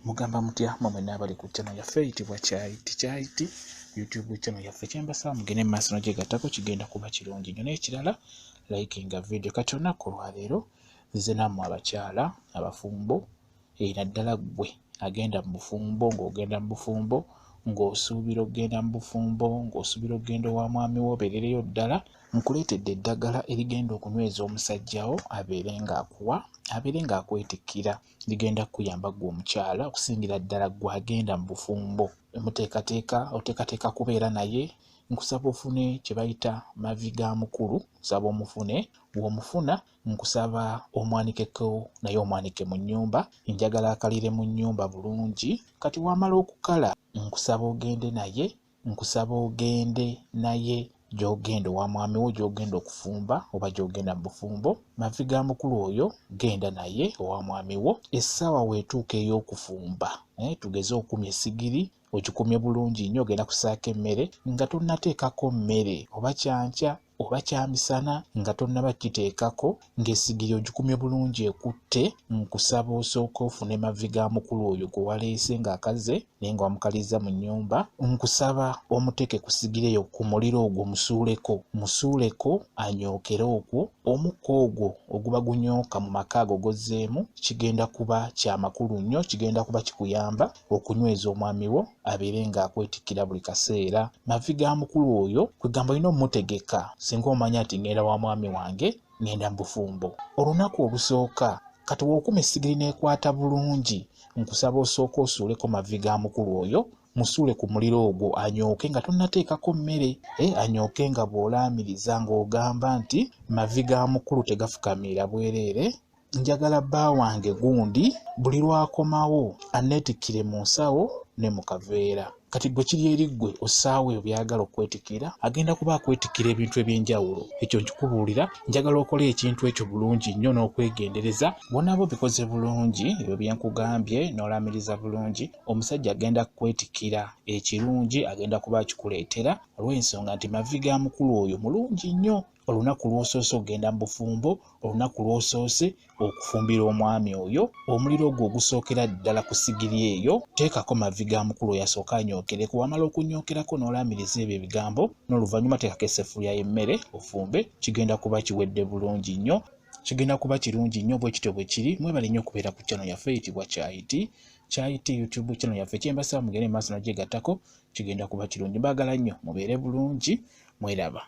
Mugamba mutya mmwe n'abali ku channel yaffe eyitibwa Kyaiti YouTube channel yaffe kyembasa mugende mu maaso n'ogyegattako kigenda kuba kirungi nnyo n'ekirala likinga video kati olunaku olwaleero nze nammwe abakyala abafumbo naddala ggwe agenda mu bufumbo ng'ogenda mu bufumbo ng'osuubira okgenda mu bufumbo ng'osuubira okgenda owa mwami wo obeerereyo ddala nkuleetedde eddagala erigenda okunyweza omusajjawo abeere ng'akwetikkira ligenda kukuyamba ggwe omukyala okusingira ddala ggwe agenda mu bufumbo oteekateeka kubeera naye nkusaba ofune kye bayita mavi ga mukulu nsaba omufune bw'omufuna nkusaba omwanikeko naye omwanike mu nnyumba njagala akalire mu nnyumba bulungi kati wamala okukala nkusaba ogende naye gy'ogenda owa mwami wo gy'ogenda okufumba oba gy'ogenda mu bufumbo mavi ga mukulu oyo genda naye owa mwami wo essaawa weetuuka ey'okufumba tugeze okumya essigiri ogikumye bulungi nnyo ogenda kusaako emmere nga tonnateekako mmere oba kyankya oba kyamisana nga tonnaba kiteekako ng'essigiri ogikumye bulungi ekutte nkusaba osooka ofune mavi ga mukulu oyo gwe waleese ng'akaze naye nga wamukaliza mu nnyumba nkusaba omuteeke ku ssigiri eyo ku muliro ogwo musuuleko anyookere okwo omukka ogwo oguba gunyooka mu maka ago gozzeemu kigenda kuba kya makulu nnyo kigenda kuba kikuyamba okunyweza omwami wo abeere ng'akwetikkira buli kaseera mavi ga mukulu oyo kwegamba olina omutegeka singa omanya ati ngenda wa mwami wange ngenda mu bufumbo olunaku olusooka kati wookuma essigiri n'ekwata bulungi nkusaba osooka osuuleko mavi ga mukulu oyo musuule ku muliro ogwo anyooke nga tonnateekako mmere anyooke nga bw'olaamiriza ng'ogamba nti mavi ga mukulu tegafukamira bwereere njagala bba wange gundi buli lwakomawo anneetikkire mu nsawo ne mu kaveera kati gwe kiri eri ggwe ossaawo ebyo byagala okwetikkira agenda kuba akwetikkira ebintu eby'enjawulo ekyo nkikubuulira njagala okole ekintu ekyo bulungi nnyo n'okwegendereza bonaabo bikoze bulungi ebyo byenkugambye n'olamiriza bulungi omusajja agenda kukwetikkira ekirungi agenda kuba akikuleetera olw'ensonga nti mavi ga mukulu oyo mulungi nnyo olunaku lw'osoose okgenda mu bufumbo olunaku lw'osoose okufumbira omwami oyo omuliro ogwo ogusookera ddala ku ssigiri eyo teekako mavi ga mukulu oyo asooka anyookereko wamala okunyookerako n'olaamiriza ebyo ebigambo n'oluvannyuma teekako esseffuliya y'emmere ofumbe kigenda kuba kiwedde bulungi nnyo kigenda kuba kirungi nnyo bwe kityo bwe kiri mwebale nnyo okubeera ku channel yaffe eyitibwa Kyaiti YouTube channel yaffe kyembasaba mugende mu maaso n'ogyegattako kigenda kuba kirungi mbaagala nnyo mubeere bulungi mweraba